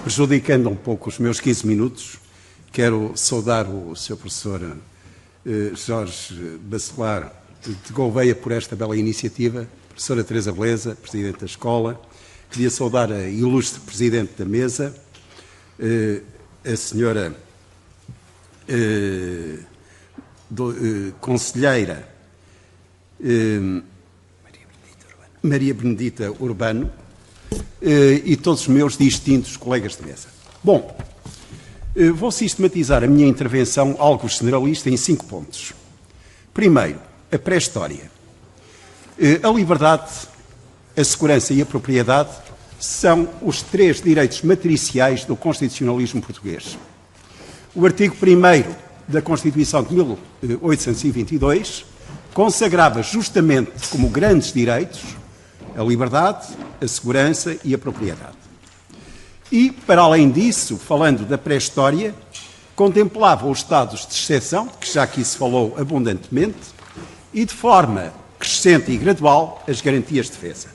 Prejudicando um pouco os meus 15 minutos, quero saudar o Sr. Professor Jorge Bacelar de Gouveia por esta bela iniciativa, Professora Teresa Beleza, Presidente da Escola. Queria saudar a ilustre Presidente da Mesa, a Senhora Conselheira Maria Benedita Urbano, e todos os meus distintos colegas de mesa. Bom, vou sistematizar a minha intervenção, algo generalista, em 5 pontos. Primeiro, a pré-história. A liberdade, a segurança e a propriedade são os 3 direitos matriciais do constitucionalismo português. O artigo 1º da Constituição de 1822 consagrava justamente como grandes direitos a liberdade, a segurança e a propriedade. E, para além disso, falando da pré-história, contemplava os estados de exceção, que já aqui se falou abundantemente, e de forma crescente e gradual as garantias de defesa.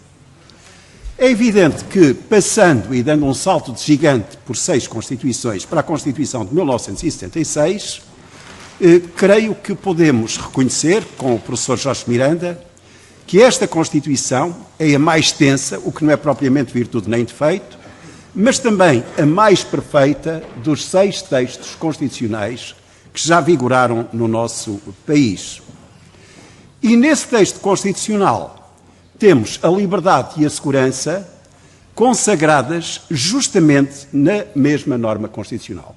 É evidente que, passando e dando um salto de gigante por 6 Constituições para a Constituição de 1976, creio que podemos reconhecer, com o professor Jorge Miranda, que esta Constituição é a mais extensa, o que não é propriamente virtude nem defeito, mas também a mais perfeita dos 6 textos constitucionais que já vigoraram no nosso país. E nesse texto constitucional temos a liberdade e a segurança consagradas justamente na mesma norma constitucional.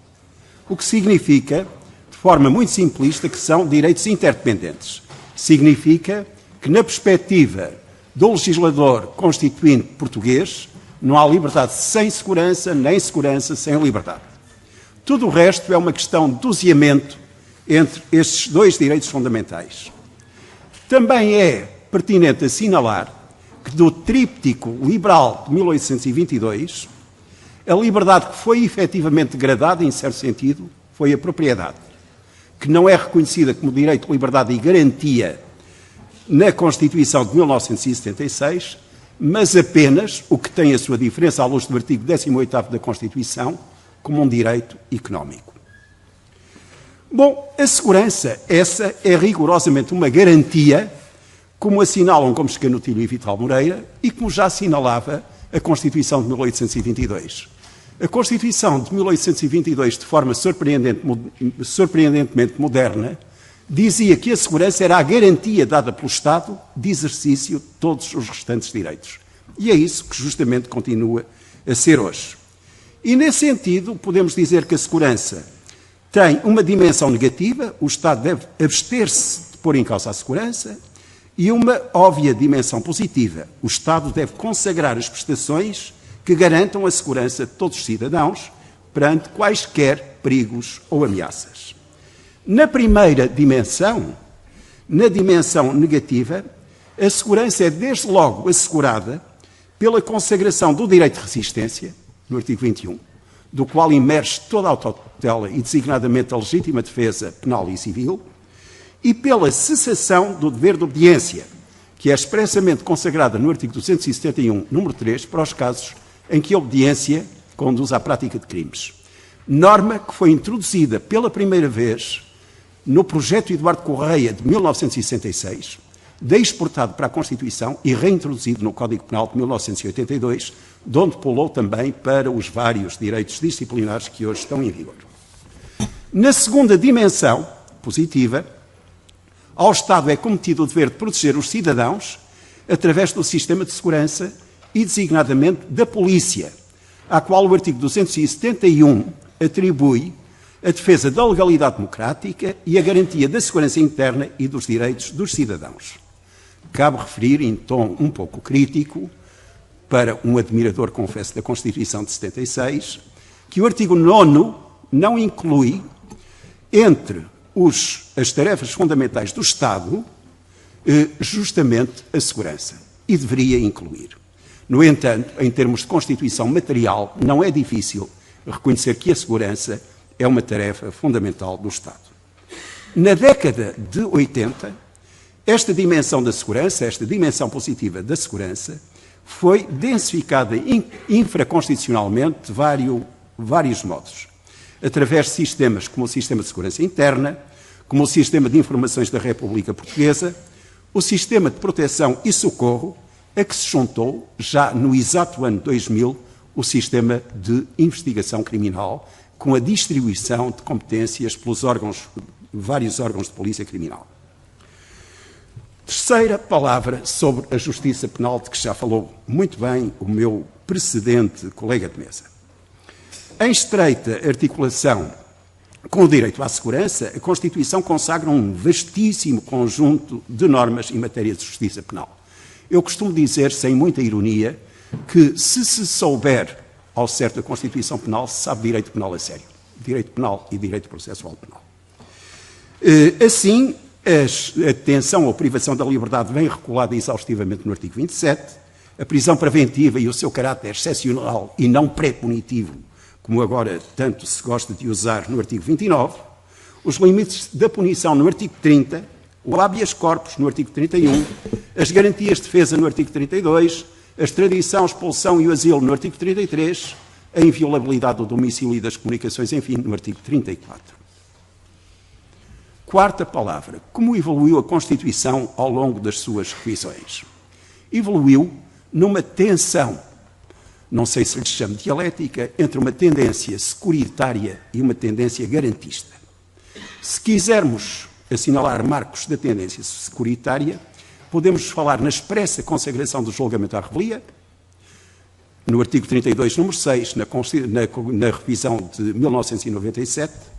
O que significa, de forma muito simplista, que são direitos interdependentes. Significa que, na perspectiva do legislador constituinte português, não há liberdade sem segurança, nem segurança sem liberdade. Tudo o resto é uma questão de doseamento entre estes 2 direitos fundamentais. Também é pertinente assinalar que, do tríptico liberal de 1822, a liberdade que foi efetivamente degradada, em certo sentido, foi a propriedade, que não é reconhecida como direito de liberdade e garantia na Constituição de 1976, mas apenas, o que tem a sua diferença à luz do artigo 18º da Constituição, como um direito económico. Bom, a segurança, essa é rigorosamente uma garantia, como assinalam Gomes Canutilho e Vital Moreira, e como já assinalava a Constituição de 1822. A Constituição de 1822, de forma surpreendentemente moderna, dizia que a segurança era a garantia dada pelo Estado de exercício de todos os restantes direitos. E é isso que justamente continua a ser hoje. E, nesse sentido, podemos dizer que a segurança tem uma dimensão negativa, o Estado deve abster-se de pôr em causa a segurança, e uma óbvia dimensão positiva, o Estado deve consagrar as prestações que garantam a segurança de todos os cidadãos perante quaisquer perigos ou ameaças. Na primeira dimensão, na dimensão negativa, a segurança é desde logo assegurada pela consagração do direito de resistência, no artigo 21, do qual emerge toda a autotutela e designadamente a legítima defesa penal e civil, e pela cessação do dever de obediência, que é expressamente consagrada no artigo 271, número 3, para os casos em que a obediência conduz à prática de crimes. Norma que foi introduzida pela primeira vez no projeto Eduardo Correia de 1966, exportado para a Constituição e reintroduzido no Código Penal de 1982, de onde pulou também para os vários direitos disciplinares que hoje estão em vigor. Na segunda dimensão, positiva, ao Estado é cometido o dever de proteger os cidadãos através do sistema de segurança e, designadamente, da polícia, à qual o artigo 271 atribui a defesa da legalidade democrática e a garantia da segurança interna e dos direitos dos cidadãos. Cabe referir, em tom um pouco crítico, para um admirador, confesso, da Constituição de 76, que o artigo 9º não inclui, entre as tarefas fundamentais do Estado, justamente a segurança, e deveria incluir. No entanto, em termos de Constituição material, não é difícil reconhecer que a segurança é uma tarefa fundamental do Estado. Na década de 80, esta dimensão da segurança, esta dimensão positiva da segurança, foi densificada infraconstitucionalmente vários modos. Através de sistemas como o Sistema de Segurança Interna, como o Sistema de Informações da República Portuguesa, o Sistema de Proteção e Socorro, a que se juntou, já no exato ano 2000, o Sistema de Investigação Criminal, com a distribuição de competências pelos vários órgãos de polícia criminal. Terceira palavra sobre a justiça penal, de que já falou muito bem o meu precedente colega de mesa. Em estreita articulação com o direito à segurança, a Constituição consagra um vastíssimo conjunto de normas em matéria de justiça penal. Eu costumo dizer, sem muita ironia, que se souber ao certo a Constituição Penal, se sabe direito penal a sério. Direito penal e direito processual penal. Assim, a detenção ou privação da liberdade vem regulada exaustivamente no artigo 27, a prisão preventiva e o seu caráter excepcional e não pré-punitivo, como agora tanto se gosta de usar no artigo 29, os limites da punição no artigo 30, o habeas corpus no artigo 31, as garantias de defesa no artigo 32, a extradição, a expulsão e o asilo no artigo 33, a inviolabilidade do domicílio e das comunicações, enfim, no artigo 34. Quarta palavra, como evoluiu a Constituição ao longo das suas revisões? Evoluiu numa tensão, não sei se lhe chamo dialética, entre uma tendência securitária e uma tendência garantista. Se quisermos assinalar marcos da tendência securitária, podemos falar na expressa consagração do julgamento à revelia, no artigo 32, número 6, na revisão de 1997,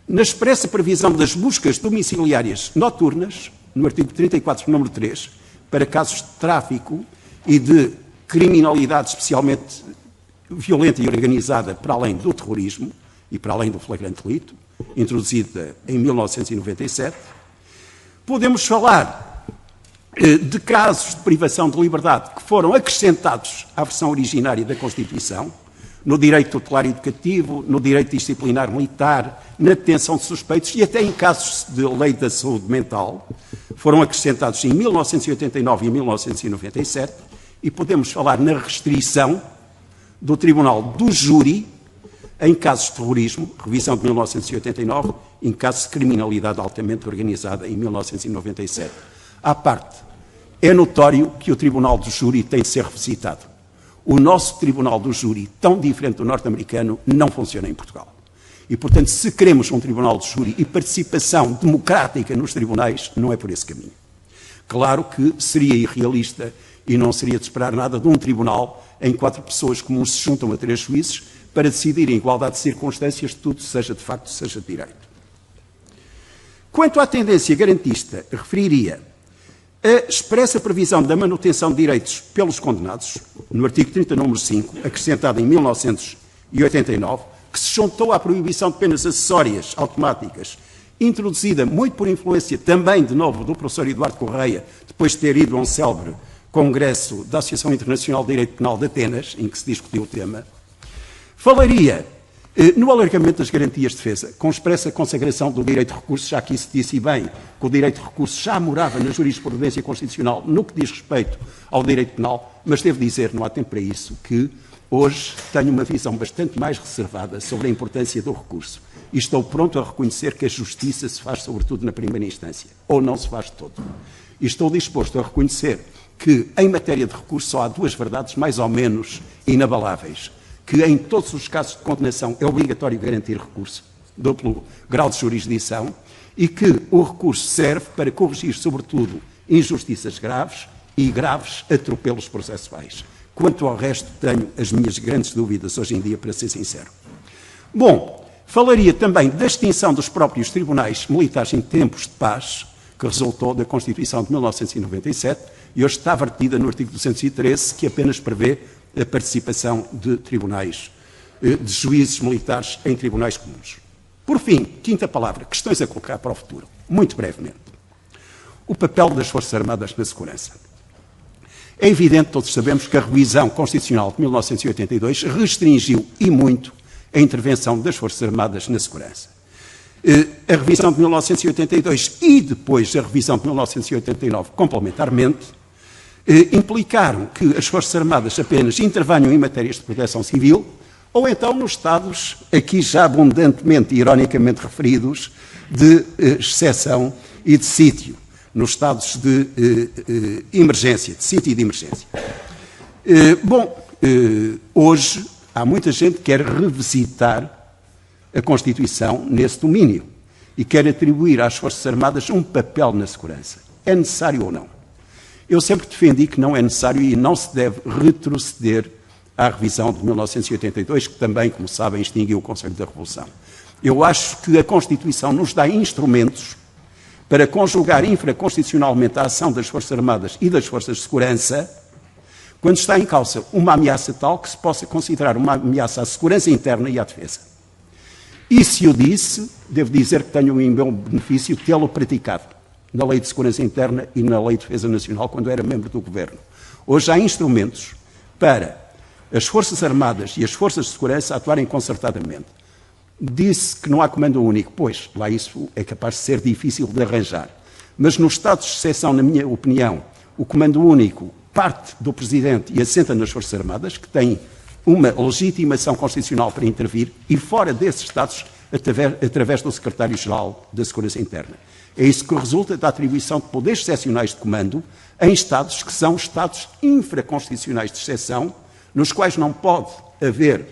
na expressa previsão das buscas domiciliárias noturnas, no artigo 34, número 3, para casos de tráfico e de criminalidade especialmente violenta e organizada para além do terrorismo e para além do flagrante delito, introduzida em 1997. Podemos falar de casos de privação de liberdade que foram acrescentados à versão originária da Constituição, no direito tutelar educativo, no direito disciplinar militar, na detenção de suspeitos e até em casos de lei da saúde mental, foram acrescentados em 1989 e 1997, e podemos falar na restrição do Tribunal do Júri em casos de terrorismo, revisão de 1989, em casos de criminalidade altamente organizada em 1997. À parte, é notório que o Tribunal do Júri tem de ser revisitado. O nosso Tribunal do Júri, tão diferente do norte-americano, não funciona em Portugal. E, portanto, se queremos um Tribunal do Júri e participação democrática nos tribunais, não é por esse caminho. Claro que seria irrealista e não seria de esperar nada de um tribunal em 4 pessoas comuns se juntam a 3 juízes para decidir em igualdade de circunstâncias tudo, seja de facto, seja de direito. Quanto à tendência garantista, referiria a expressa previsão da manutenção de direitos pelos condenados, no artigo 30, número 5, acrescentado em 1989, que se juntou à proibição de penas acessórias automáticas, introduzida muito por influência também, de novo, do professor Eduardo Correia, depois de ter ido a um célebre congresso da Associação Internacional de Direito Penal de Atenas, em que se discutiu o tema. Falaria no alargamento das garantias de defesa, com expressa consagração do direito de recurso, já que isso disse bem, que o direito de recurso já morava na jurisprudência constitucional no que diz respeito ao direito penal, mas devo dizer, não há tempo para isso, que hoje tenho uma visão bastante mais reservada sobre a importância do recurso e estou pronto a reconhecer que a justiça se faz sobretudo na primeira instância, ou não se faz de todo. E estou disposto a reconhecer que, em matéria de recurso, só há 2 verdades mais ou menos inabaláveis, que em todos os casos de condenação é obrigatório garantir recurso, duplo grau de jurisdição, e que o recurso serve para corrigir, sobretudo, injustiças graves e graves atropelos processuais. Quanto ao resto, tenho as minhas grandes dúvidas hoje em dia, para ser sincero. Bom, falaria também da extinção dos próprios tribunais militares em tempos de paz, que resultou da Constituição de 1997, e hoje está vertida no artigo 213, que apenas prevê a participação de tribunais, de juízes militares em tribunais comuns. Por fim, quinta palavra, questões a colocar para o futuro, muito brevemente. O papel das Forças Armadas na segurança. É evidente, todos sabemos, que a revisão constitucional de 1982 restringiu e muito a intervenção das Forças Armadas na segurança. A revisão de 1982 e depois a revisão de 1989, complementarmente, implicaram que as Forças Armadas apenas intervenham em matérias de proteção civil, ou então nos estados, aqui já abundantemente e ironicamente referidos, de exceção e de sítio, nos estados de emergência, de sítio e de emergência. Hoje há muita gente que quer revisitar a Constituição nesse domínio e quer atribuir às Forças Armadas um papel na segurança. É necessário ou não? Eu sempre defendi que não é necessário e não se deve retroceder à revisão de 1982, que também, como sabem, extinguiu o Conselho da Revolução. Eu acho que a Constituição nos dá instrumentos para conjugar infraconstitucionalmente a ação das Forças Armadas e das Forças de Segurança quando está em causa uma ameaça tal que se possa considerar uma ameaça à segurança interna e à defesa. E se eu disse, devo dizer que tenho em meu benefício tê-lo praticado na Lei de Segurança Interna e na Lei de Defesa Nacional quando era membro do Governo. Hoje há instrumentos para as Forças Armadas e as Forças de Segurança atuarem concertadamente. Disse que não há comando único. Pois, lá isso é capaz de ser difícil de arranjar. Mas nos estados de exceção, na minha opinião, o comando único parte do Presidente e assenta nas Forças Armadas, que têm uma legitimação constitucional para intervir, e fora desses estados, através do Secretário-Geral da Segurança Interna. É isso que resulta da atribuição de poderes excepcionais de comando em estados que são estados infraconstitucionais de exceção, nos quais não pode haver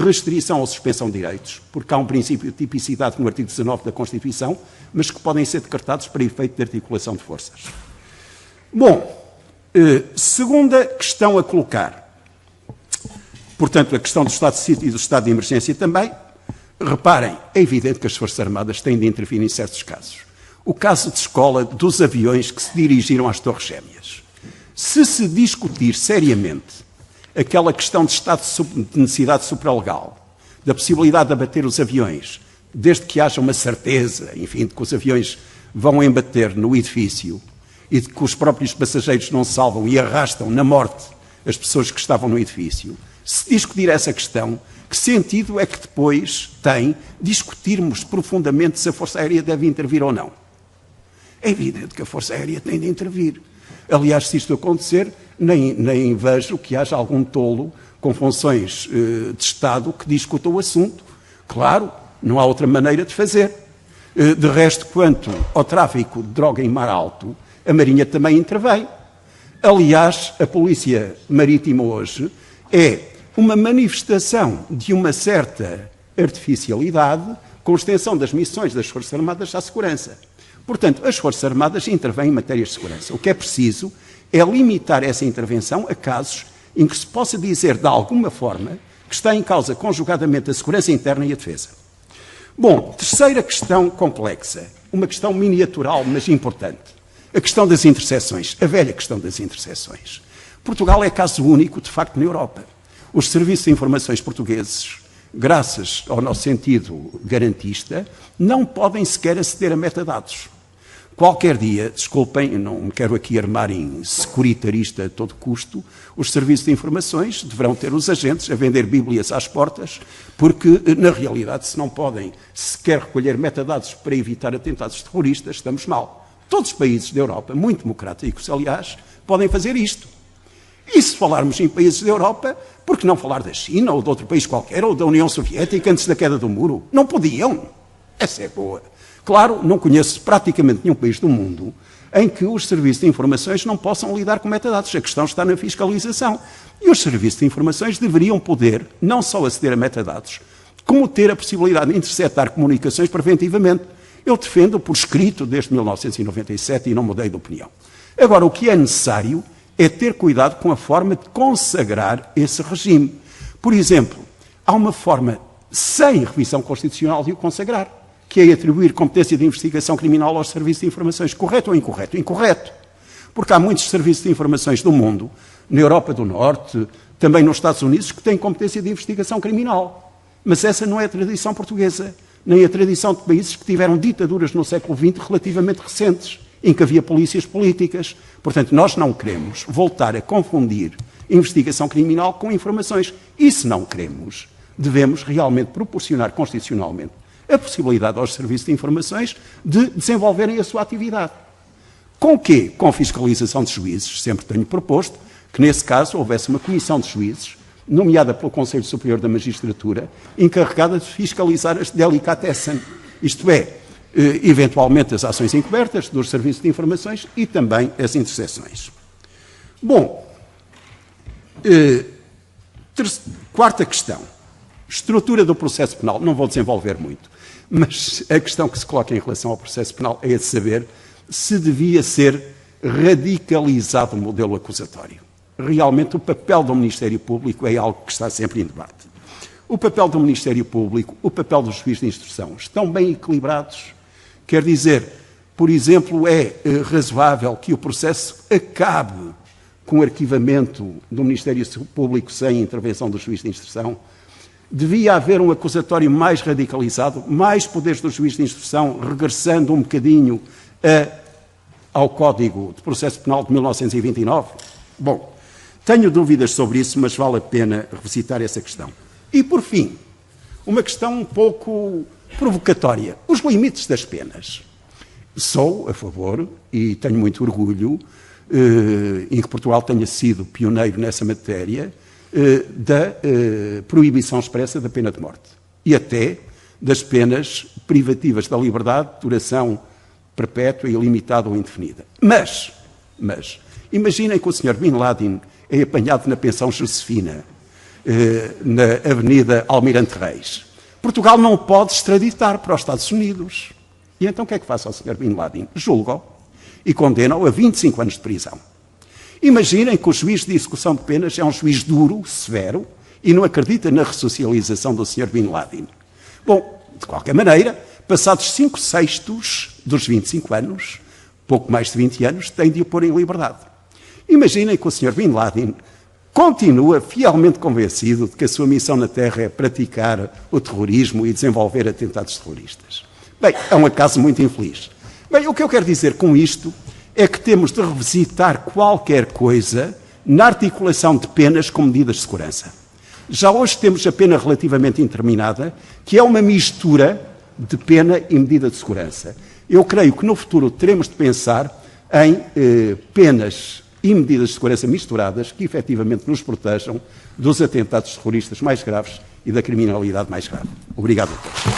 restrição ou suspensão de direitos, porque há um princípio de tipicidade no artigo 19 da Constituição, mas que podem ser decretados para efeito de articulação de forças. Segunda questão a colocar. Portanto, a questão do estado de sítio e do estado de emergência também. Reparem, é evidente que as Forças Armadas têm de intervir em certos casos. O caso de escola dos aviões que se dirigiram às Torres Gêmeas. Se se discutir seriamente aquela questão de estado de necessidade supralegal, da possibilidade de abater os aviões, desde que haja uma certeza, enfim, de que os aviões vão embater no edifício e de que os próprios passageiros não salvam e arrastam na morte as pessoas que estavam no edifício, se discutir essa questão, que sentido é que depois tem discutirmos profundamente se a Força Aérea deve intervir ou não? É evidente que a Força Aérea tem de intervir. Aliás, se isto acontecer, nem vejo que haja algum tolo com funções de Estado que discuta o assunto. Claro, não há outra maneira de fazer. De resto, quanto ao tráfico de droga em mar alto, a Marinha também intervém. Aliás, a Polícia Marítima hoje é uma manifestação de uma certa artificialidade com extensão das missões das Forças Armadas à segurança. Portanto, as Forças Armadas intervêm em matérias de segurança. O que é preciso é limitar essa intervenção a casos em que se possa dizer, de alguma forma, que está em causa conjugadamente a segurança interna e a defesa. Terceira questão complexa, uma questão miniatural, mas importante. A questão das interseções, a velha questão das interseções. Portugal é caso único, de facto, na Europa. Os serviços de informações portugueses, graças ao nosso sentido garantista, não podem sequer aceder a metadados. Qualquer dia, desculpem, eu não me quero aqui armar em securitarista a todo custo, os serviços de informações deverão ter os agentes a vender bíblias às portas, porque, na realidade, se não podem sequer recolher metadados para evitar atentados terroristas, estamos mal. Todos os países da Europa, muito democráticos, aliás, podem fazer isto. E se falarmos em países da Europa, por que não falar da China ou de outro país qualquer, ou da União Soviética antes da queda do muro? Não podiam. Essa é boa. Claro, não conheço praticamente nenhum país do mundo em que os serviços de informações não possam lidar com metadados. A questão está na fiscalização. E os serviços de informações deveriam poder não só aceder a metadados, como ter a possibilidade de interceptar comunicações preventivamente. Eu defendo por escrito desde 1997 e não mudei de opinião. Agora, o que é necessário é ter cuidado com a forma de consagrar esse regime. Por exemplo, há uma forma, sem revisão constitucional, de o consagrar, que é atribuir competência de investigação criminal aos serviços de informações. Correto ou incorreto? Incorreto. Porque há muitos serviços de informações do mundo, na Europa do Norte, também nos Estados Unidos, que têm competência de investigação criminal. Mas essa não é a tradição portuguesa, nem a tradição de países que tiveram ditaduras no século XX relativamente recentes, em que havia polícias políticas. Portanto, nós não queremos voltar a confundir investigação criminal com informações. E se não queremos, devemos realmente proporcionar constitucionalmente a possibilidade aos serviços de informações de desenvolverem a sua atividade. Com o quê? Com fiscalização de juízes. Sempre tenho proposto que, nesse caso, houvesse uma comissão de juízes nomeada pelo Conselho Superior da Magistratura, encarregada de fiscalizar as Delikatessen, isto é, eventualmente as ações encobertas dos serviços de informações e também as interseções. Bom, quarta questão, estrutura do processo penal. Não vou desenvolver muito, mas a questão que se coloca em relação ao processo penal é de saber se devia ser radicalizado o modelo acusatório. Realmente o papel do Ministério Público é algo que está sempre em debate. O papel do Ministério Público, o papel dos juízes de instrução estão bem equilibrados. Quer dizer, por exemplo, é razoável que o processo acabe com o arquivamento do Ministério Público sem intervenção do juiz de instrução. Devia haver um acusatório mais radicalizado, mais poderes do juiz de instrução, regressando um bocadinho ao Código de Processo Penal de 1929? Bom, tenho dúvidas sobre isso, mas vale a pena revisitar essa questão. E, por fim, uma questão um pouco provocatória. Os limites das penas. Sou a favor, e tenho muito orgulho, em que Portugal tenha sido pioneiro nessa matéria, da proibição expressa da pena de morte. E até das penas privativas da liberdade, duração perpétua, ilimitada ou indefinida. Mas, imaginem que o Sr. Bin Laden é apanhado na pensão Josefina, na Avenida Almirante Reis. Portugal não pode extraditar para os Estados Unidos. E então o que é que faz ao Sr. Bin Laden? Julga-o e condena-o a 25 anos de prisão. Imaginem que o juiz de execução de penas é um juiz duro, severo, e não acredita na ressocialização do Sr. Bin Laden. Bom, de qualquer maneira, passados 5/6 dos 25 anos, pouco mais de 20 anos, tem de o pôr em liberdade. Imaginem que o Sr. Bin Laden continua fielmente convencido de que a sua missão na Terra é praticar o terrorismo e desenvolver atentados terroristas. Bem, é um acaso muito infeliz. Bem, o que eu quero dizer com isto é que temos de revisitar qualquer coisa na articulação de penas com medidas de segurança. Já hoje temos a pena relativamente indeterminada, que é uma mistura de pena e medida de segurança. Eu creio que no futuro teremos de pensar em penas e medidas de segurança misturadas que efetivamente nos protejam dos atentados terroristas mais graves e da criminalidade mais grave. Obrigado a todos.